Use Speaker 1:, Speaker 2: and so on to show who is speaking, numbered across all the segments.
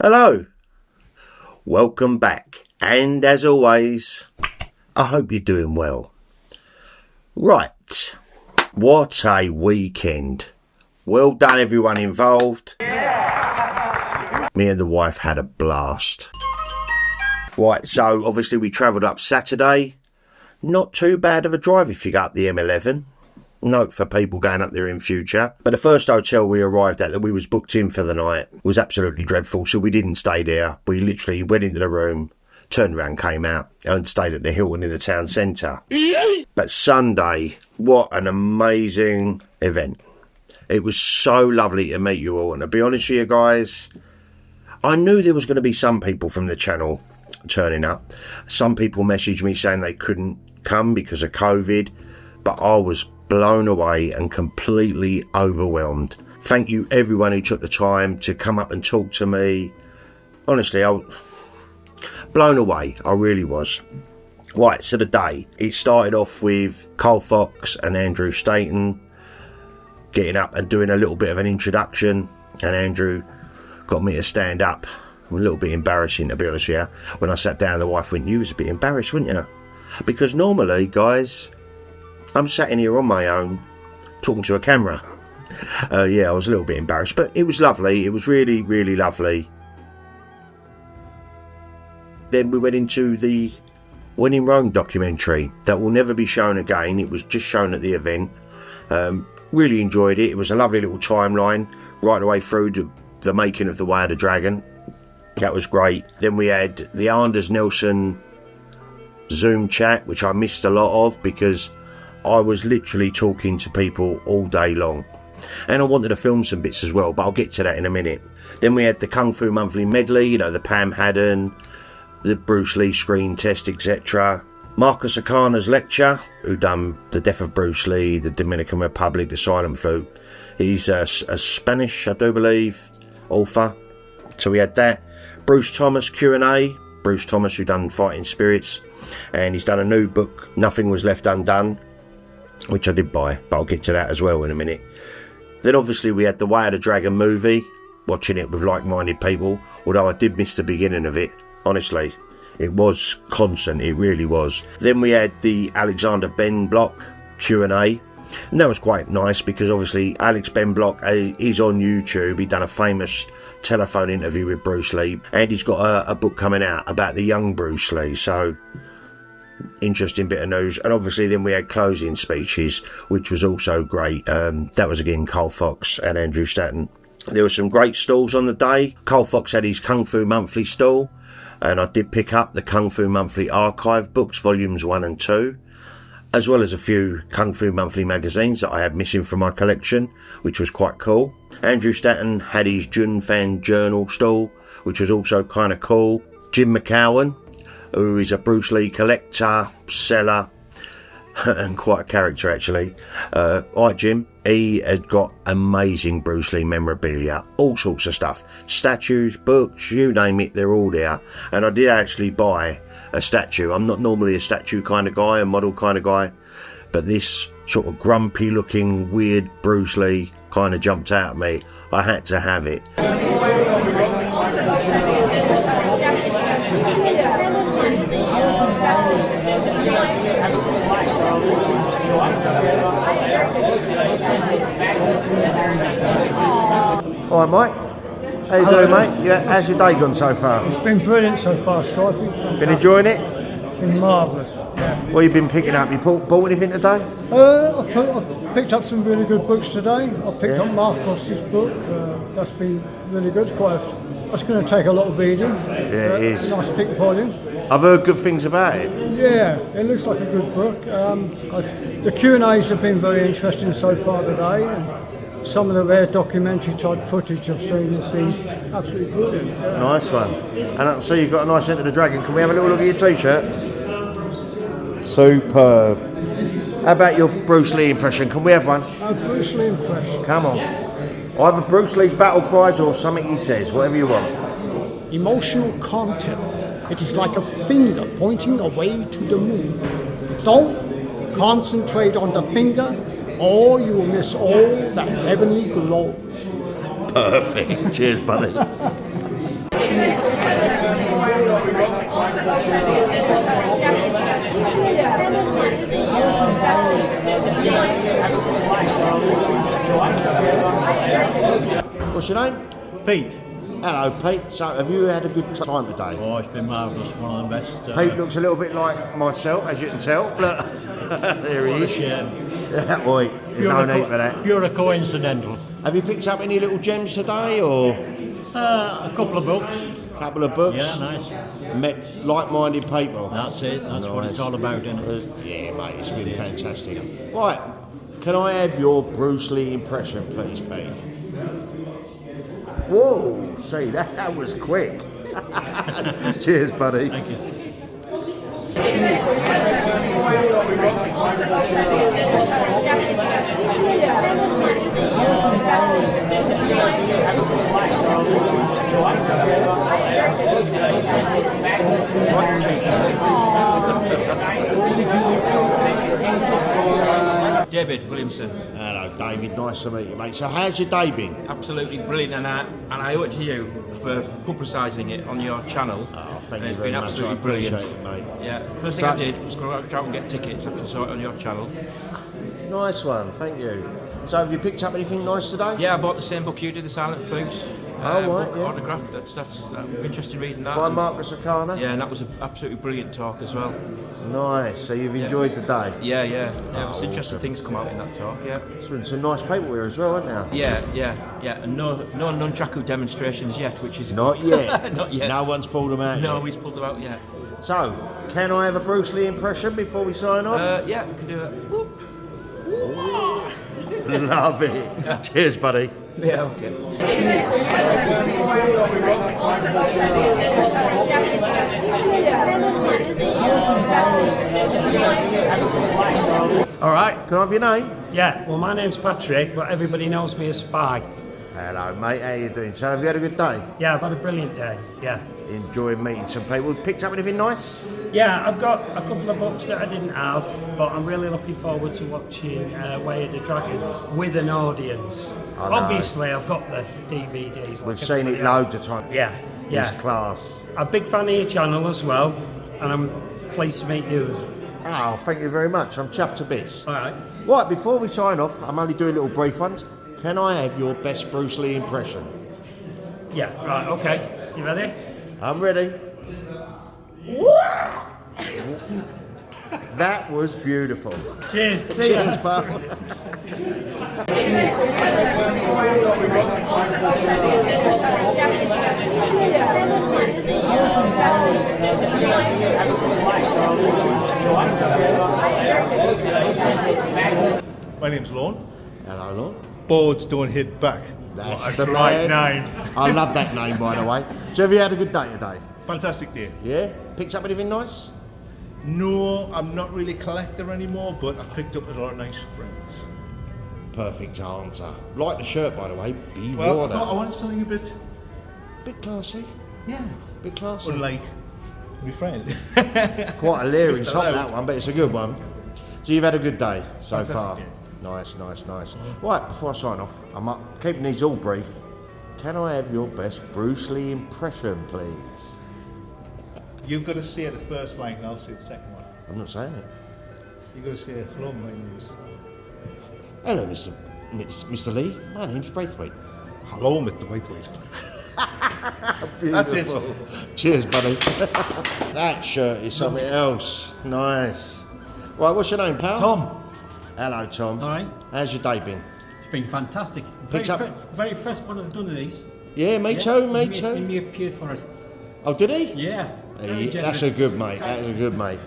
Speaker 1: Hello, welcome back, and as always, I hope you're doing well. Right, what a weekend. Well done everyone involved. Yeah. Me and the wife had a blast. Right, so obviously we travelled up Saturday. Not too bad of a drive if you go up the M11. Note for people going up there in future. But the first hotel we arrived at that we was booked in for the night was absolutely dreadful, so we didn't stay there. We literally went into the room, turned around, came out and stayed at the Hilton in the town centre. But Sunday, what an amazing event. It was so lovely to meet you all, and to be honest with you guys, I knew there was going to be some people from the channel turning up. Some people messaged me saying they couldn't come because of COVID, but I was blown away and completely overwhelmed. Thank you everyone who took the time to come up and talk to me. Honestly, I was blown away. I really was. Right, so the day, it started off with Carl Fox and Andrew Staten getting up and doing a little bit of an introduction, and Andrew got me to stand up. A little bit embarrassing, to be honest with you. When I sat down, the wife went, "You was a bit embarrassed, weren't you?" Because normally, guys, I'm sat in here on my own, talking to a camera. Yeah, I was a little bit embarrassed, but it was lovely. It was really, really lovely. Then we went into the When in Rome documentary that will never be shown again. It was just shown at the event. Really enjoyed it. It was a lovely little timeline right the way through the making of The Way of the Dragon. That was great. Then we had the Anders Nelson Zoom chat, which I missed a lot of because I was literally talking to people all day long, and I wanted to film some bits as well, but I'll get to that in a minute. Then we had the Kung Fu Monthly medley, you know, the Pam Haddon, the Bruce Lee screen test, etc. Marcus Akana's lecture, who done The Death of Bruce Lee, the Dominican Republic, the Silent Flute. He's a Spanish, I do believe, author. So we had that. Bruce Thomas Q&A, Bruce Thomas who done Fighting Spirits, and he's done a new book, Nothing Was Left Undone, which I did buy, but I'll get to that as well in a minute. Then obviously we had the Way of the Dragon movie, watching it with like-minded people, although I did miss the beginning of it. Honestly, it was constant, it really was. Then we had the Alexander Ben Block Q&A, and that was quite nice because obviously Alex Ben Block is on YouTube. He done a famous telephone interview with Bruce Lee, and he's got a book coming out about the young Bruce Lee, so interesting bit of news. And obviously then we had closing speeches, which was also great. That was again Carl Fox and Andrew Staten. There were some great stalls on the day. Carl Fox had his Kung Fu Monthly stall, and I did pick up the Kung Fu Monthly archive books, volumes 1 and 2, as well as a few Kung Fu Monthly magazines that I had missing from my collection, which was quite cool. Andrew Staten had his Jun Fan Journal stall, which was also kind of cool. Jim McCowan, who is a Bruce Lee collector, seller, and quite a character actually. Alright, Jim, he has got amazing Bruce Lee memorabilia, all sorts of stuff, statues, books, you name it, they're all there. And I did actually buy a statue. I'm not normally a statue kind of guy, a model kind of guy, but this sort of grumpy looking weird Bruce Lee kind of jumped out at me. I had to have it. All right, Mike. How you doing, mate? Yeah, how's your day gone so far?
Speaker 2: It's been brilliant so far, Stripey.
Speaker 1: Been enjoying it?
Speaker 2: Been marvellous, yeah.
Speaker 1: What have you been picking up? You bought anything today?
Speaker 2: I picked up some really good books today. I picked up Marcos's book. That's been really good. That's going to take a lot of reading.
Speaker 1: Yeah, it is.
Speaker 2: Nice thick volume.
Speaker 1: I've heard good things about it.
Speaker 2: Yeah, it looks like a good book. The Q&As have been very interesting so far today. And some of the rare documentary type footage I've seen has been absolutely brilliant. Yeah.
Speaker 1: Nice one. And I see you've got a nice Enter the Dragon. Can we have a little look at your t-shirt? Superb. How about your Bruce Lee impression? Can we have one?
Speaker 2: Bruce Lee impression.
Speaker 1: Come on. Either Bruce Lee's battle cries or something he says, whatever you want.
Speaker 2: Emotional content. It is like a finger pointing away to the moon. Don't concentrate on the finger, or you will miss all that heavenly glow.
Speaker 1: Perfect. Cheers, buddy. What's your name?
Speaker 3: Pete.
Speaker 1: Hello, Pete. So, have you had a good time today?
Speaker 3: Oh, it's been marvellous, one of the best.
Speaker 1: Pete looks a little bit like myself, as you can tell. Look, there he is. Yeah, oi, there's no need for that.
Speaker 3: You're a coincidental.
Speaker 1: Have you picked up any little gems today, or?
Speaker 3: A couple of books.
Speaker 1: Couple of books?
Speaker 3: Yeah, nice.
Speaker 1: Met like-minded people?
Speaker 3: That's it, that's what it's all about, isn't it?
Speaker 1: Yeah, mate, it's been fantastic. Right, can I have your Bruce Lee impression, please, Pete? Whoa, see, that was quick. Cheers, buddy.
Speaker 3: Thank you. David Williamson.
Speaker 1: Hello, David. Nice to meet you, mate. So, how's your day been?
Speaker 4: Absolutely brilliant, and I owe it to you for publicising it on your channel.
Speaker 1: Oh, thank you
Speaker 4: It's
Speaker 1: very
Speaker 4: been
Speaker 1: much.
Speaker 4: absolutely
Speaker 1: I
Speaker 4: brilliant.
Speaker 1: appreciate it, mate.
Speaker 4: Yeah, first thing I did was go out and get tickets after I saw it on your channel.
Speaker 1: Nice one, thank you. So, have you picked up anything nice today?
Speaker 4: Yeah, I bought the same book you did, The Silent Flooks.
Speaker 1: Oh, right,
Speaker 4: book,
Speaker 1: yeah.
Speaker 4: Autograph. That's interesting reading that.
Speaker 1: By Marcus O'Connor?
Speaker 4: Yeah, and that was an absolutely brilliant talk as well.
Speaker 1: Nice. So, you've enjoyed the day?
Speaker 4: Yeah. It was interesting
Speaker 1: awesome.
Speaker 4: things come out in that talk. Yeah.
Speaker 1: There's been some nice paperwork here as well, hasn't there?
Speaker 4: Yeah. And no nunchaku demonstrations yet, which is
Speaker 1: Not yet.
Speaker 4: Not yet.
Speaker 1: No one's pulled them out
Speaker 4: No,
Speaker 1: yet.
Speaker 4: he's pulled them out yet.
Speaker 1: So, can I have a Bruce Lee impression before we sign off?
Speaker 4: Yeah, we can do it. Whoop.
Speaker 1: Love it. Cheers, buddy.
Speaker 4: Yeah, okay.
Speaker 5: All right.
Speaker 1: Can I have your name?
Speaker 5: Yeah. Well, my name's Patrick, but everybody knows me as Spy.
Speaker 1: Hello, mate. How you doing? So, have you had a good day?
Speaker 5: Yeah, I've had a brilliant day. Yeah.
Speaker 1: Enjoying meeting some people. Picked up anything nice?
Speaker 5: Yeah, I've got a couple of books that I didn't have, but I'm really looking forward to watching Way of the Dragon with an audience.
Speaker 1: I know.
Speaker 5: Obviously, I've got the DVDs.
Speaker 1: We've seen it loads of times.
Speaker 5: Yeah.
Speaker 1: It's class.
Speaker 5: I'm a big fan of your channel as well, and I'm pleased to meet you.
Speaker 1: Oh, thank you very much. I'm chuffed to bits.
Speaker 5: All right.
Speaker 1: Right, before we sign off, I'm only doing little brief ones. Can I have your best Bruce Lee impression?
Speaker 5: Yeah. Right. Okay. You ready?
Speaker 1: I'm ready. That was beautiful.
Speaker 5: Cheers. See
Speaker 1: Cheers,
Speaker 5: ya.
Speaker 1: pal.
Speaker 6: My name's Lorne.
Speaker 1: Hello, Lord.
Speaker 6: Boards don't hit back.
Speaker 1: That's the
Speaker 6: Right
Speaker 1: man.
Speaker 6: name.
Speaker 1: I love that name, by the way. So, have you had a good day today?
Speaker 6: Fantastic day.
Speaker 1: Yeah? Picked up anything nice?
Speaker 6: No, I'm not really a collector anymore, but I picked up a lot of nice friends.
Speaker 1: Perfect answer. Like the shirt, by the way. Be
Speaker 6: Well, I
Speaker 1: water.
Speaker 6: thought I wanted something a bit,
Speaker 1: Bit classy.
Speaker 6: yeah,
Speaker 1: Bit classy.
Speaker 6: unlike my friend.
Speaker 1: Quite a leering
Speaker 6: Just
Speaker 1: top,
Speaker 6: hello.
Speaker 1: that one, but it's a good one. So you've had a good day so
Speaker 6: Fantastic
Speaker 1: far?
Speaker 6: day.
Speaker 1: Nice. Right, before I sign off, I'm keeping these all brief. Can I have your best Bruce Lee impression, please?
Speaker 6: You've got to say the first line, and I'll say the second one.
Speaker 1: I'm not saying it.
Speaker 6: You've got to say, hello, my name is...
Speaker 1: Hello, Mr. Lee. My name's Braithwaite.
Speaker 6: Hello, Mr. Whiteway. That's it.
Speaker 1: Beautiful. Cheers, buddy. That shirt is something else. Nice. Right, what's your name, pal?
Speaker 5: Tom.
Speaker 1: Hello, Tom.
Speaker 5: All right.
Speaker 1: How's your day been?
Speaker 5: It's been fantastic.
Speaker 1: Picks up-
Speaker 5: Very first one I've done of these.
Speaker 1: Yeah, me too, me
Speaker 5: He
Speaker 1: too.
Speaker 5: appeared for it.
Speaker 1: Oh, did he?
Speaker 5: Yeah. Very
Speaker 1: That's
Speaker 5: generous.
Speaker 1: a good mate. That's a good mate.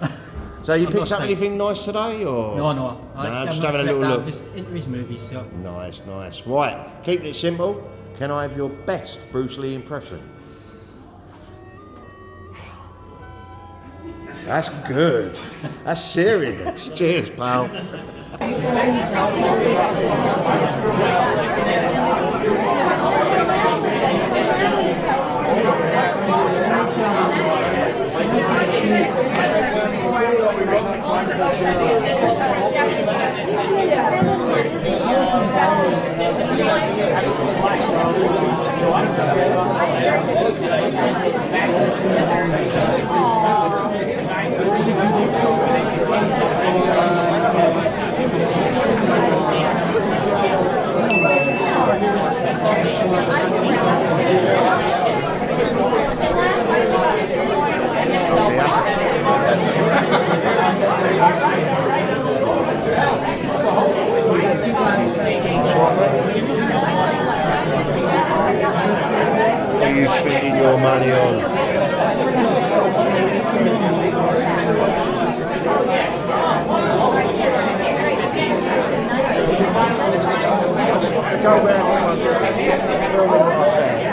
Speaker 1: So you
Speaker 5: I'm
Speaker 1: picked
Speaker 5: not
Speaker 1: up
Speaker 5: saying-
Speaker 1: anything nice today, or?
Speaker 5: No.
Speaker 1: No,
Speaker 5: I'm
Speaker 1: just
Speaker 5: not
Speaker 1: having a little
Speaker 5: that,
Speaker 1: look.
Speaker 5: Just into his movies, so.
Speaker 1: Nice. Right, keeping it simple. Can I have your best Bruce Lee impression? That's good. That's serious. Cheers, pal. What are you spending your money on? Go round once, filming like that.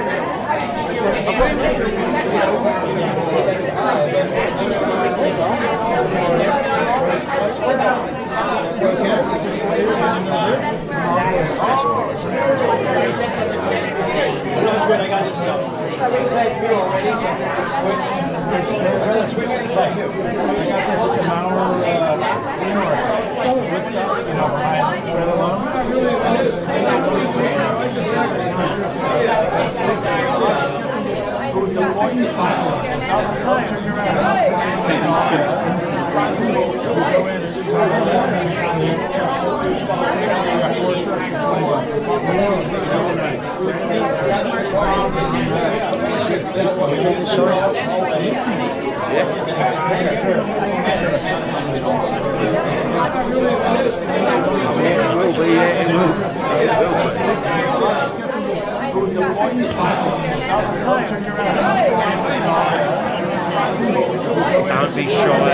Speaker 1: Don't be shy.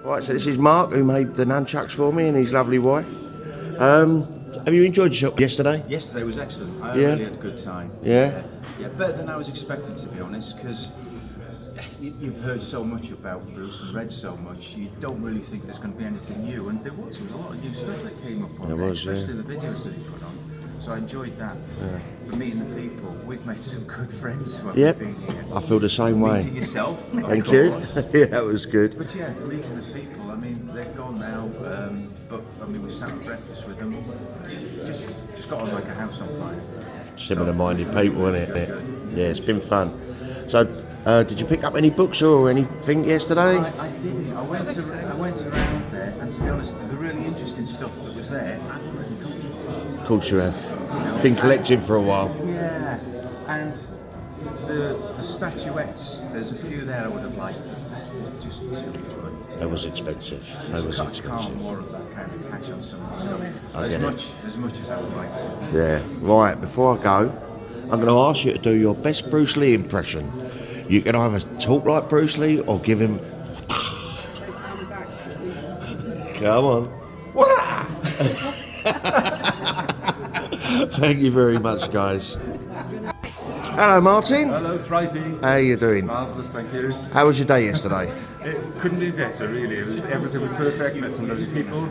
Speaker 1: Right, so this is Mark, who made the nunchucks for me, and his lovely wife. Have you enjoyed yourself yesterday?
Speaker 7: Yesterday was excellent. I
Speaker 1: Yeah.
Speaker 7: really had a good time.
Speaker 1: Yeah?
Speaker 7: Yeah, better than I was expecting, to be honest, because you've heard so much about Bruce and read so much, you don't really think there's going to be anything new, and there was a lot of new stuff that came up on
Speaker 1: There
Speaker 7: there,
Speaker 1: was, yeah.
Speaker 7: especially the videos that he put on. So I enjoyed that. But meeting the people, we've made some good friends while
Speaker 1: Yep,
Speaker 7: we've been here.
Speaker 1: I feel the same way.
Speaker 7: Meeting yourself, of
Speaker 1: Thank you.
Speaker 7: course.
Speaker 1: Yeah, that was good.
Speaker 7: But yeah, meeting the people, I mean, they're gone now, but I mean, we sat at breakfast with them, just got on like a house on fire.
Speaker 1: Similar-minded people, isn't it? Yeah, it's been fun. So, did you pick up any books or anything yesterday?
Speaker 7: I didn't. I went around there, and to be honest, the really interesting stuff that was there, I've already got it.
Speaker 1: Of course you have. Been collecting for a while.
Speaker 7: Yeah, and the statuettes, there's a few there I would have liked, but they're just too much money.
Speaker 1: That was expensive. That was
Speaker 7: Can't
Speaker 1: expensive.
Speaker 7: more of that kind of cash on some of the stuff.
Speaker 1: I
Speaker 7: As
Speaker 1: get
Speaker 7: much as I would like to.
Speaker 1: Yeah. Right, before I go, I'm going to ask you to do your best Bruce Lee impression. You can either talk like Bruce Lee or give him... Come on. Thank you very much, guys. Hello, Martin.
Speaker 8: Hello, Friday.
Speaker 1: How you doing?
Speaker 8: Marvellous, thank you.
Speaker 1: How was your day yesterday?
Speaker 8: It couldn't be better, really. Everything was perfect. Met some lovely people.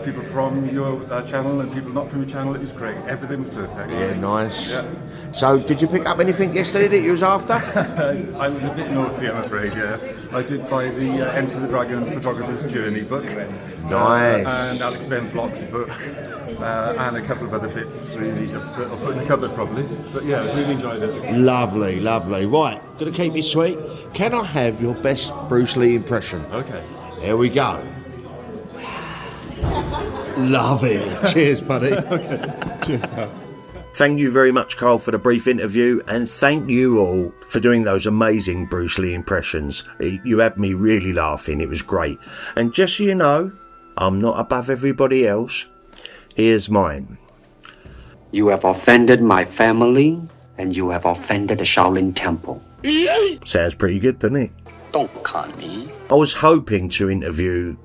Speaker 8: People from your channel and people not from your channel. It was great. Everything was perfect.
Speaker 1: Yeah, nice.
Speaker 8: Yeah.
Speaker 1: So, did you pick up anything yesterday that you was after?
Speaker 8: I was a bit naughty, I'm afraid, yeah. I did buy the Enter the Dragon Photographer's Journey book.
Speaker 1: Nice.
Speaker 8: And Alex Ben Block's book. And a couple of other bits, really, just I'll put in the cupboard probably. But yeah, really enjoyed it.
Speaker 1: Lovely, lovely. Right, gonna keep it sweet. Can I have your best Bruce Lee impression?
Speaker 8: Okay.
Speaker 1: Here we go. Love it. Cheers, buddy.
Speaker 8: Okay. Cheers, pal.
Speaker 1: Thank you very much, Carl, for the brief interview, and thank you all for doing those amazing Bruce Lee impressions. You had me really laughing. It was great. And just so you know, I'm not above everybody else. Here's mine.
Speaker 9: You have offended my family, and you have offended the Shaolin Temple.
Speaker 1: Sounds pretty good, doesn't it?
Speaker 9: Don't con me.
Speaker 1: I was hoping to interview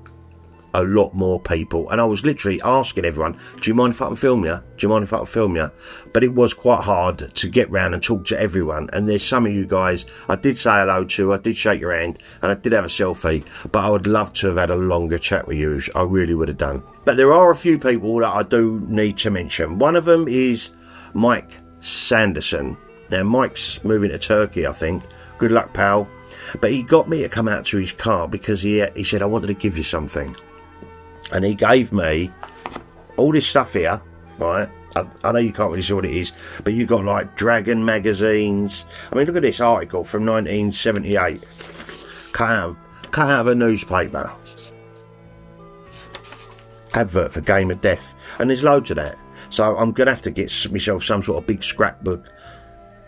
Speaker 1: a lot more people, and I was literally asking everyone, do you mind if I can film you? Do you mind if I can film you? But it was quite hard to get round and talk to everyone, and there's some of you guys I did say hello to, I did shake your hand, and I did have a selfie, but I would love to have had a longer chat with you. I really would have done. But there are a few people that I do need to mention. One of them is Mike Sanderson. Now Mike's moving to Turkey, I think. Good luck, pal. But he got me to come out to his car because he said, I wanted to give you something. and he gave me all this stuff here, right? I know you can't really see what it is, but you got like Dragon magazines. I mean, look at this article from 1978, cut out of a newspaper. Advert for Game of Death, and there's loads of that. So I'm gonna have to get myself some sort of big scrapbook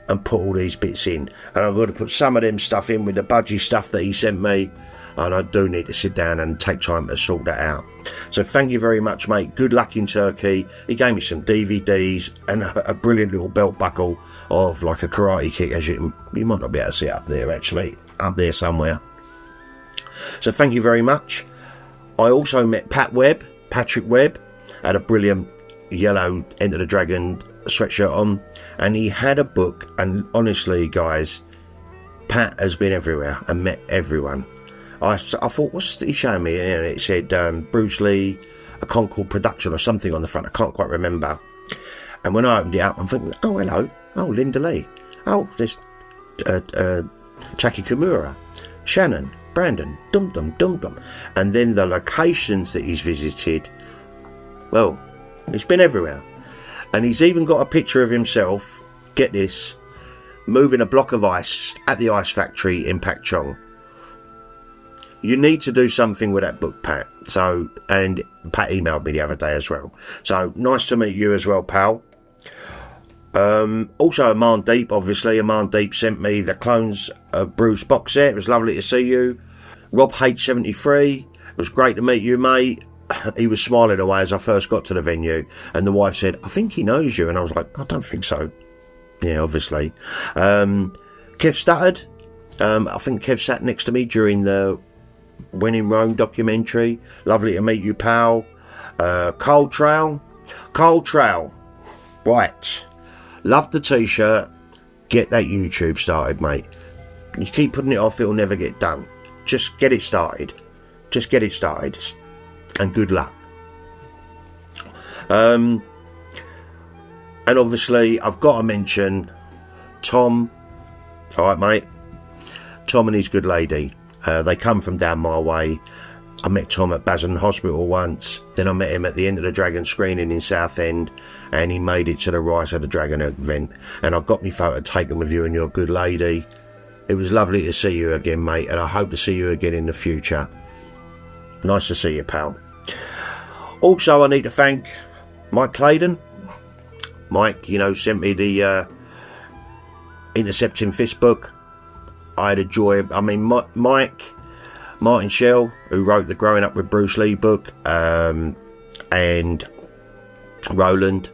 Speaker 1: and put all these bits in, and I'm going to put some of them stuff in with the budgie stuff that he sent me, and I do need to sit down and take time to sort that out. So thank you very much, mate. Good luck in Turkey. He gave me some DVDs and a brilliant little belt buckle of like a karate kick, as you might not be able to see it up there, actually, up there somewhere. So thank you very much. I also met Patrick Webb, had a brilliant yellow Enter the Dragon sweatshirt on, and he had a book, and honestly guys, Pat has been everywhere and met everyone. I thought, what's he showing me? And it said Bruce Lee, a Concord production or something on the front. I can't quite remember. And when I opened it up, I'm thinking, oh hello, oh Linda Lee, oh there's Chaki Kimura, Shannon, Brandon, Dum Dum Dum Dum, and then the locations that he's visited. Well, he's been everywhere, and he's even got a picture of himself. Get this, moving a block of ice at the ice factory in Pak Chong. You need to do something with that book, Pat. So, and Pat emailed me the other day as well. So nice to meet you as well, pal. Also, Amandeep, obviously. Amandeep sent me the Clones of Bruce box set. It was lovely to see you. Rob H73, it was great to meet you, mate. He was smiling away as I first got to the venue, and the wife said, I think he knows you. And I was like, I don't think so. Yeah, obviously. Kev Stuttered. I think Kev sat next to me during the When in Rome documentary. Lovely to meet you, pal. Cold Trail. Right. Love the t-shirt. Get that YouTube started, mate. You keep putting it off, it'll never get done. Just get it started. And good luck. And obviously I've got to mention Tom. Alright, mate. Tom and his good lady. They come from down my way. I met Tom at Basildon Hospital once. Then I met him at the End of the Dragon screening in Southend, and he made it to the Rise of the Dragon event. And I got my photo taken with you and your good lady. It was lovely to see you again, mate, and I hope to see you again in the future. Nice to see you, pal. Also, I need to thank Mike Claydon. Mike, sent me the Intercepting Fist book. I had a joy. I mean, Mike, Martin Shell, who wrote the Growing Up with Bruce Lee book, and Roland,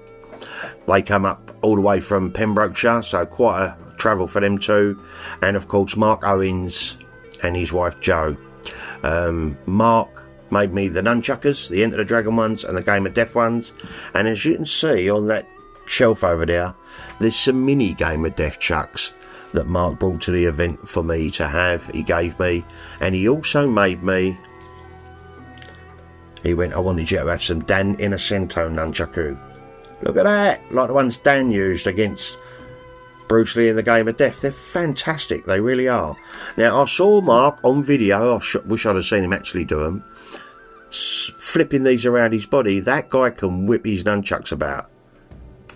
Speaker 1: they come up all the way from Pembrokeshire, so quite a travel for them too. And of course, Mark Owens and his wife Jo. Mark made me the nunchuckers, the Enter the Dragon ones and the Game of Death ones, and as you can see on that shelf over there, there's some mini Game of Death chucks that Mark brought to the event for me to have. He gave me, and he also made me, he went, I wanted you to have some Dan Innocento nunchaku. Look at that, like the ones Dan used against Bruce Lee in the Game of Death. They're fantastic, they really are. Now, I saw Mark on video, I wish I'd have seen him actually do them, flipping these around his body. That guy can whip his nunchucks about.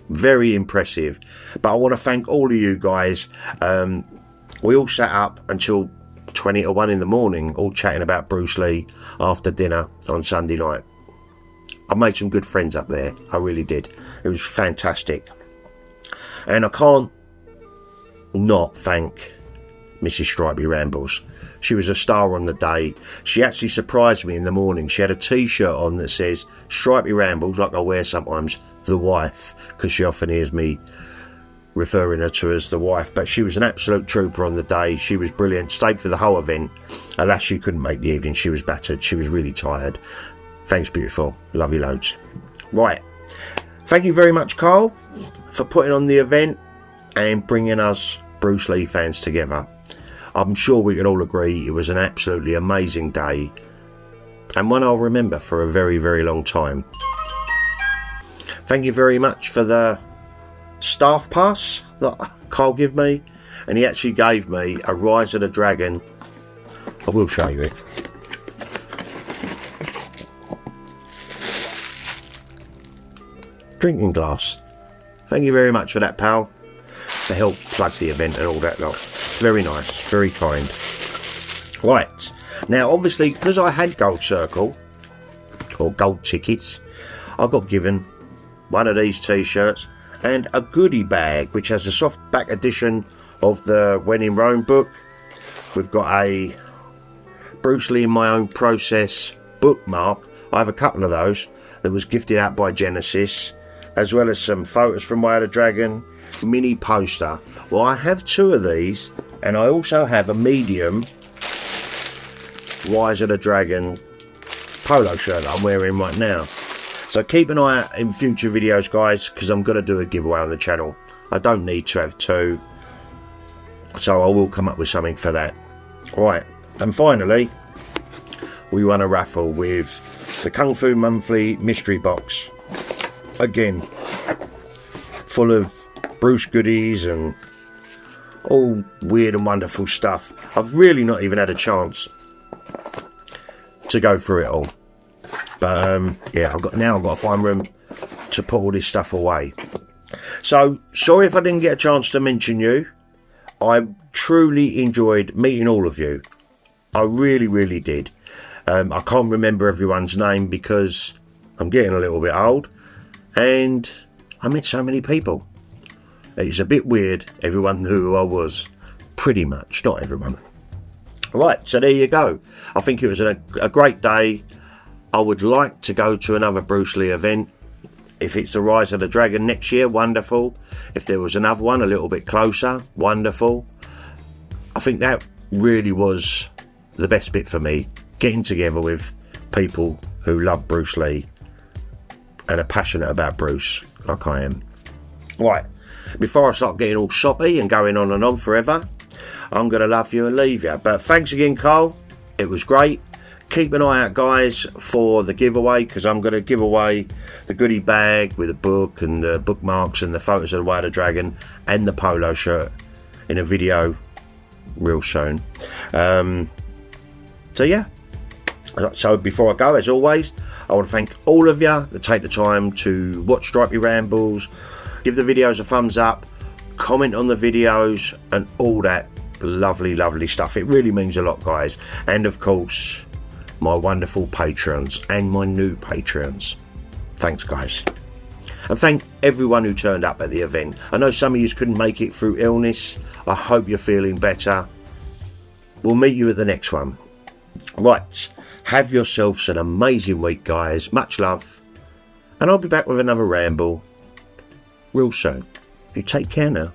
Speaker 1: Very impressive. But I want to thank all of you guys. We all sat up until 20 to 1 in the morning, all chatting about Bruce Lee after dinner on Sunday night. I made some good friends up there, I really did. It was fantastic. And I can't not thank Mrs. Stripey Rambles. She was a star on the day. She actually surprised me in the morning. She had a t-shirt on that says Stripey Rambles, like I wear sometimes, the wife, because she often hears me referring her to as the wife. But she was an absolute trooper on the day. She was brilliant, stayed for the whole event. Alas, she couldn't make the evening. She was battered, she was really tired. Thanks, beautiful, love you loads. Right, thank you very much, Carl, for putting on the event and bringing us Bruce Lee fans together. I'm sure we can all agree it was an absolutely amazing day, and one I'll remember for a very, very long time. Thank you very much for the staff pass that Carl gave me, and he actually gave me a Rise of the Dragon. I will show you it. drinking glass. Thank you very much for that, pal. To help plug the event and all that lot. Very nice, very kind. Right, now obviously because I had Gold Circle or gold tickets, I got given one of these t-shirts and a goodie bag which has a soft back edition of the When in Rome book. We've got a Bruce Lee in My Own Process bookmark. I have a couple of those that was gifted out by Genesis, as well as some photos from Way of the Dragon, mini poster. Well, I have two of these, and I also have a medium Rise of the Dragon polo shirt that I'm wearing right now. So keep an eye out in future videos, guys, because I'm going to do a giveaway on the channel. I don't need to have two, so I will come up with something for that. Right, and finally, we won a raffle with the Kung Fu Monthly mystery box. Again, full of Bruce goodies and all weird and wonderful stuff. I've really not even had a chance to go through it all. But yeah, I've got to find room to put all this stuff away. So sorry if I didn't get a chance to mention you. I truly enjoyed meeting all of you. I really did. I can't remember everyone's name because I'm getting a little bit old, and I met so many people. It's a bit weird. Everyone knew who I was, pretty much. Not everyone. Right, so there you go. I think it was a great day. I would like to go to another Bruce Lee event. If it's the Rise of the Dragon next year, wonderful. If there was another one a little bit closer, wonderful. I think that really was the best bit for me, getting together with people who love Bruce Lee and are passionate about Bruce, like I am. Right, before I start getting all soppy and going on and on forever, I'm going to love you and leave you. But thanks again, Carl. It was great. Keep an eye out, guys, for the giveaway, because I'm going to give away the goodie bag with the book and the bookmarks and the photos of the Way of the Dragon and the polo shirt in a video real soon. So yeah, so before I go, as always, I want to thank all of you that take the time to watch Stripey Rambles, give the videos a thumbs up, comment on the videos and all that lovely stuff. It really means a lot, guys. And of course, my wonderful patrons and my new patrons. Thanks, guys. And thank everyone who turned up at the event. I know some of you couldn't make it through illness. I hope you're feeling better. We'll meet you at the next one. Right, have yourselves an amazing week, guys. Much love. And I'll be back with another ramble real soon. You take care now.